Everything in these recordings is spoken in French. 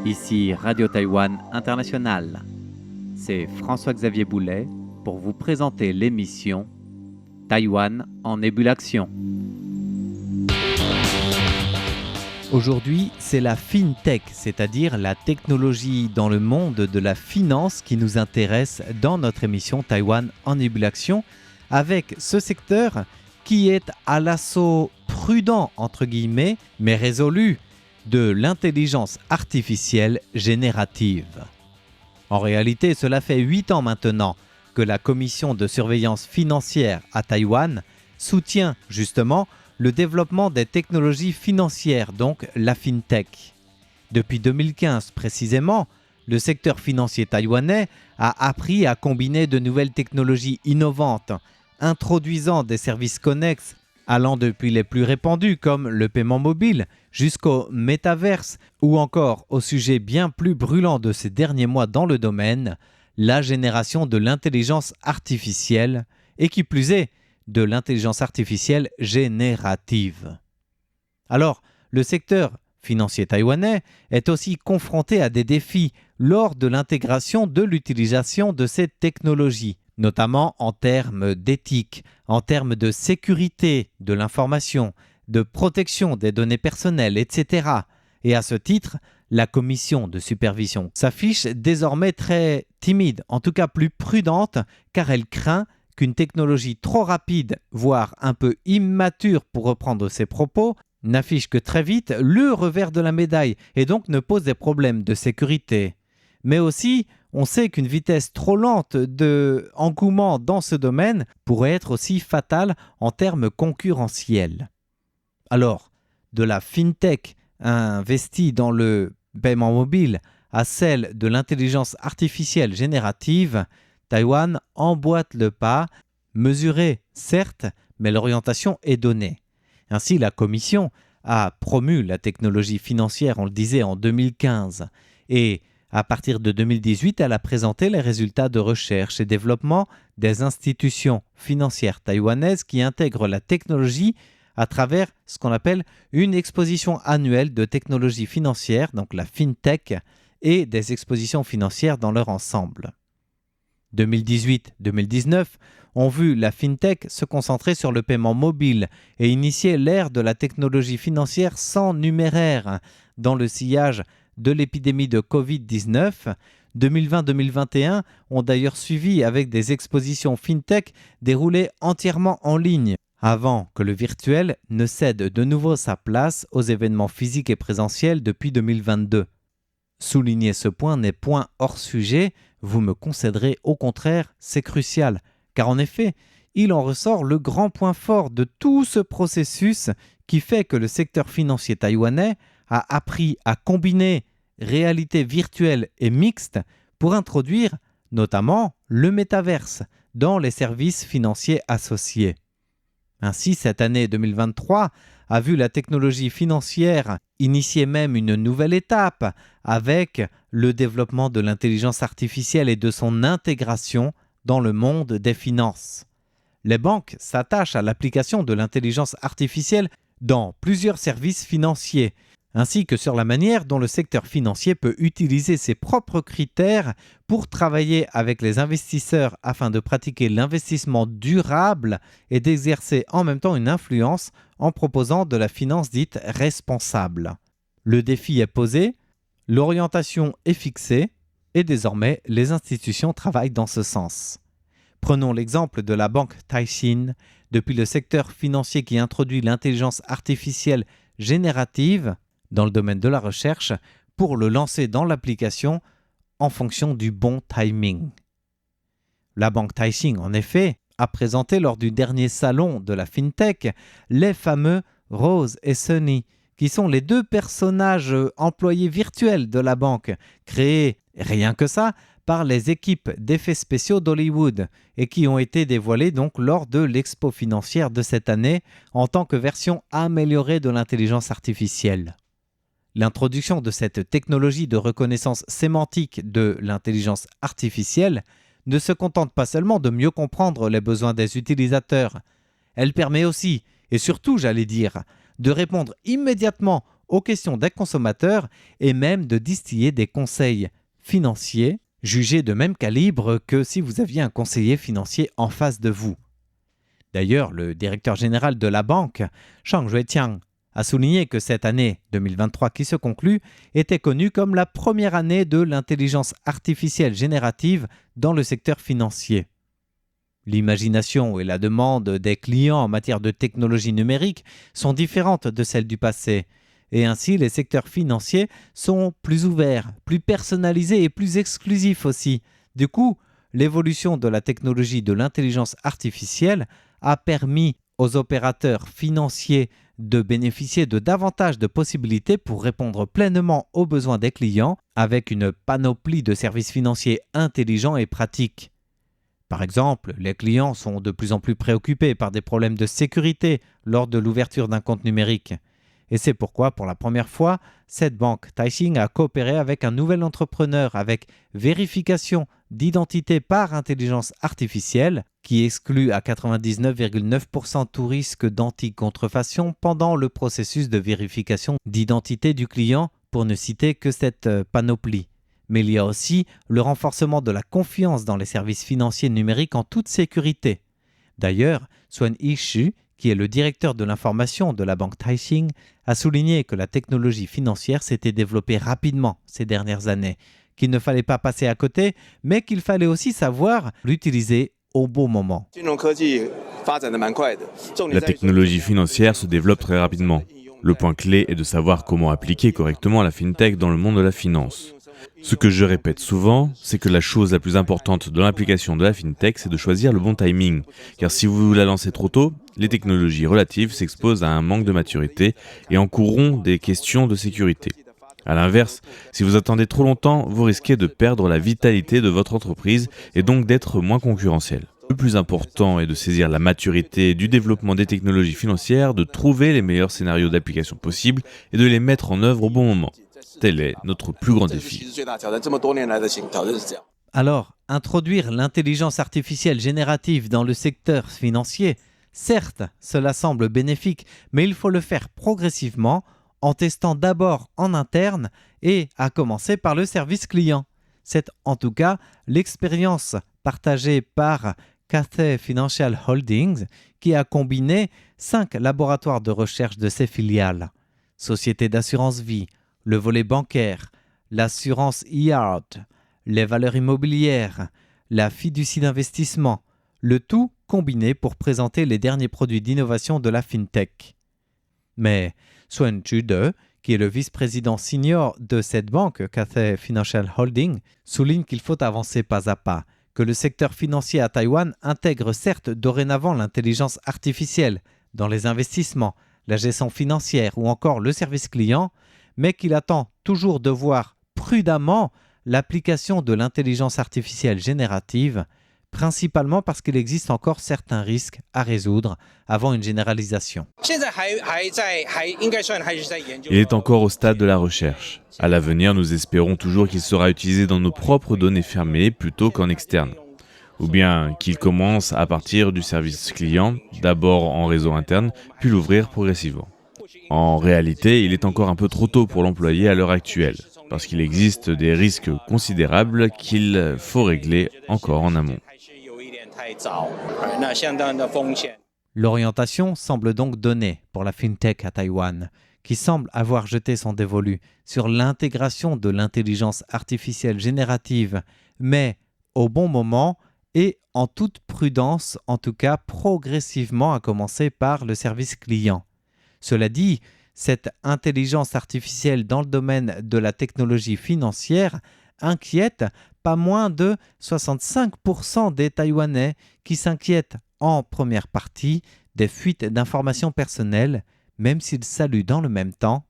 Ici Radio Taïwan International. C'est François-Xavier Boulet pour vous présenter l'émission Taïwan en ébullition. Aujourd'hui, c'est la FinTech, c'est-à-dire la technologie dans le monde de la finance qui nous intéresse dans notre émission Taïwan en ébullition, avec ce secteur qui est à l'assaut prudent, entre guillemets, mais résolu, de l'intelligence artificielle générative. En réalité, cela fait 8 ans maintenant que la Commission de surveillance financière à Taïwan soutient justement le développement des technologies financières, donc la FinTech. Depuis 2015 précisément, le secteur financier taïwanais a appris à combiner de nouvelles technologies innovantes, introduisant des services connexes allant depuis les plus répandus comme le paiement mobile jusqu'au métaverse ou encore au sujet bien plus brûlant de ces derniers mois dans le domaine, la génération de l'intelligence artificielle et qui plus est, de l'intelligence artificielle générative. Alors, le secteur financier taïwanais est aussi confronté à des défis lors de l'intégration de l'utilisation de ces technologies, notamment en termes d'éthique, en termes de sécurité de l'information, de protection des données personnelles, etc. Et à ce titre, la commission de supervision s'affiche désormais très timide, en tout cas plus prudente, car elle craint qu'une technologie trop rapide, voire un peu immature pour reprendre ses propos, n'affiche que très vite le revers de la médaille et donc ne pose des problèmes de sécurité. Mais aussi, on sait qu'une vitesse trop lente d'engouement dans ce domaine pourrait être aussi fatale en termes concurrentiels. Alors, de la FinTech investie dans le paiement mobile à celle de l'intelligence artificielle générative, Taïwan emboîte le pas, mesuré certes, mais l'orientation est donnée. Ainsi, la Commission a promu la technologie financière, on le disait, en 2015 et à partir de 2018, elle a présenté les résultats de recherche et développement des institutions financières taïwanaises qui intègrent la technologie à travers ce qu'on appelle une exposition annuelle de technologie financière, donc la FinTech, et des expositions financières dans leur ensemble. 2018-2019 ont vu la FinTech se concentrer sur le paiement mobile et initier l'ère de la technologie financière sans numéraire dans le sillage de l'épidémie de Covid-19. 2020-2021 ont d'ailleurs suivi avec des expositions FinTech déroulées entièrement en ligne, avant que le virtuel ne cède de nouveau sa place aux événements physiques et présentiels depuis 2022. Souligner ce point n'est point hors sujet, vous me concéderez au contraire, c'est crucial, car en effet, il en ressort le grand point fort de tout ce processus qui fait que le secteur financier taïwanais a appris à combiner réalité virtuelle et mixte pour introduire notamment le métaverse dans les services financiers associés. Ainsi, cette année 2023 a vu la technologie financière initier même une nouvelle étape avec le développement de l'intelligence artificielle et de son intégration dans le monde des finances. Les banques s'attachent à l'application de l'intelligence artificielle dans plusieurs services financiers, ainsi que sur la manière dont le secteur financier peut utiliser ses propres critères pour travailler avec les investisseurs afin de pratiquer l'investissement durable et d'exercer en même temps une influence en proposant de la finance dite responsable. Le défi est posé, l'orientation est fixée et désormais les institutions travaillent dans ce sens. Prenons l'exemple de la banque Taishin, depuis le secteur financier qui introduit l'intelligence artificielle générative dans le domaine de la recherche pour le lancer dans l'application en fonction du bon timing. La banque Taishin, en effet, a présenté lors du dernier salon de la FinTech les fameux Rose et Sunny, qui sont les deux personnages employés virtuels de la banque, créés, rien que ça, par les équipes d'effets spéciaux d'Hollywood et qui ont été dévoilés donc lors de l'expo financière de cette année en tant que version améliorée de l'intelligence artificielle. L'introduction de cette technologie de reconnaissance sémantique de l'intelligence artificielle ne se contente pas seulement de mieux comprendre les besoins des utilisateurs, elle permet aussi, et surtout j'allais dire, de répondre immédiatement aux questions des consommateurs et même de distiller des conseils financiers jugés de même calibre que si vous aviez un conseiller financier en face de vous. D'ailleurs, le directeur général de la banque, Chang Juetiang, a souligné que cette année 2023 qui se conclut était connue comme la première année de l'intelligence artificielle générative dans le secteur financier. L'imagination et la demande des clients en matière de technologie numérique sont différentes de celles du passé, et ainsi les secteurs financiers sont plus ouverts, plus personnalisés et plus exclusifs aussi. Du coup, l'évolution de la technologie de l'intelligence artificielle a permis aux opérateurs financiers de bénéficier de davantage de possibilités pour répondre pleinement aux besoins des clients avec une panoplie de services financiers intelligents et pratiques. Par exemple, les clients sont de plus en plus préoccupés par des problèmes de sécurité lors de l'ouverture d'un compte numérique. Et c'est pourquoi, pour la première fois, cette banque Taixing a coopéré avec un nouvel entrepreneur avec vérification d'identité par intelligence artificielle qui exclut à 99,9% tout risque d'anti-contrefaçon pendant le processus de vérification d'identité du client, pour ne citer que cette panoplie. Mais il y a aussi le renforcement de la confiance dans les services financiers numériques en toute sécurité. D'ailleurs, Swen Yixu, qui est le directeur de l'information de la banque Taixing, a souligné que la technologie financière s'était développée rapidement ces dernières années, qu'il ne fallait pas passer à côté, mais qu'il fallait aussi savoir l'utiliser au bon moment. La technologie financière se développe très rapidement. Le point clé est de savoir comment appliquer correctement la fintech dans le monde de la finance. Ce que je répète souvent, c'est que la chose la plus importante dans l'application de la fintech, c'est de choisir le bon timing. Car si vous la lancez trop tôt, les technologies relatives s'exposent à un manque de maturité et encourront des questions de sécurité. A l'inverse, si vous attendez trop longtemps, vous risquez de perdre la vitalité de votre entreprise et donc d'être moins concurrentiel. Le plus important est de saisir la maturité du développement des technologies financières, de trouver les meilleurs scénarios d'application possibles et de les mettre en œuvre au bon moment. Tel est notre plus grand défi. Alors, introduire l'intelligence artificielle générative dans le secteur financier, certes, cela semble bénéfique, mais il faut le faire progressivement en testant d'abord en interne et à commencer par le service client. C'est en tout cas l'expérience partagée par Cathay Financial Holdings qui a combiné 5 laboratoires de recherche de ses filiales. Société d'assurance vie, le volet bancaire, l'assurance e-art, les valeurs immobilières, la fiducie d'investissement, le tout combiné pour présenter les derniers produits d'innovation de la fintech. Mais Swen Jude, qui est le vice-président senior de cette banque, Cathay Financial Holdings, souligne qu'il faut avancer pas à pas, que le secteur financier à Taïwan intègre certes dorénavant l'intelligence artificielle dans les investissements, la gestion financière ou encore le service client, mais qu'il attend toujours de voir prudemment l'application de l'intelligence artificielle générative, principalement parce qu'il existe encore certains risques à résoudre avant une généralisation. Il est encore au stade de la recherche. À l'avenir, nous espérons toujours qu'il sera utilisé dans nos propres données fermées plutôt qu'en externe. Ou bien qu'il commence à partir du service client, d'abord en réseau interne, puis l'ouvrir progressivement. En réalité, il est encore un peu trop tôt pour l'employer à l'heure actuelle, parce qu'il existe des risques considérables qu'il faut régler encore en amont. L'orientation semble donc donnée pour la fintech à Taïwan, qui semble avoir jeté son dévolu sur l'intégration de l'intelligence artificielle générative, mais au bon moment et en toute prudence, en tout cas progressivement, à commencer par le service client. Cela dit, cette intelligence artificielle dans le domaine de la technologie financière inquiète pas moins de 65% des Taïwanais qui s'inquiètent en première partie des fuites d'informations personnelles, même s'ils saluent dans le même temps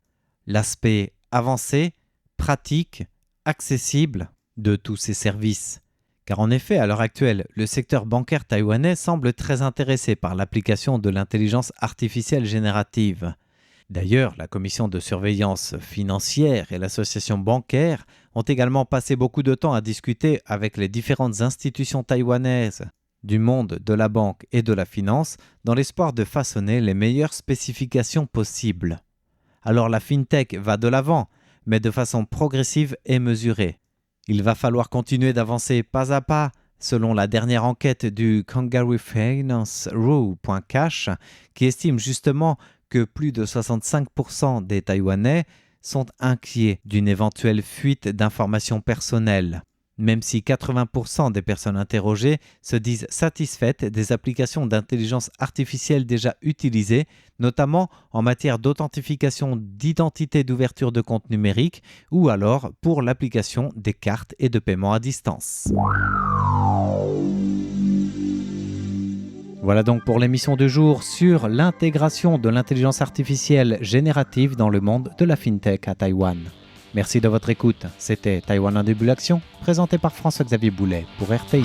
l'aspect avancé, pratique, accessible de tous ces services. Car en effet, à l'heure actuelle, le secteur bancaire taïwanais semble très intéressé par l'application de l'intelligence artificielle générative. D'ailleurs, la commission de surveillance financière et l'association bancaire ont également passé beaucoup de temps à discuter avec les différentes institutions taïwanaises du monde de la banque et de la finance dans l'espoir de façonner les meilleures spécifications possibles. Alors la FinTech va de l'avant, mais de façon progressive et mesurée. Il va falloir continuer d'avancer pas à pas, selon la dernière enquête du Kangaroo Finance Rule.cash, qui estime justement que plus de 65% des Taïwanais sont inquiets d'une éventuelle fuite d'informations personnelles, même si 80% des personnes interrogées se disent satisfaites des applications d'intelligence artificielle déjà utilisées, notamment en matière d'authentification d'identité d'ouverture de compte numérique ou alors pour l'application des cartes et de paiement à distance. Voilà donc pour l'émission du jour sur l'intégration de l'intelligence artificielle générative dans le monde de la FinTech à Taïwan. Merci de votre écoute. C'était Taïwan en début d'action, présenté par François-Xavier Boulet pour RTI.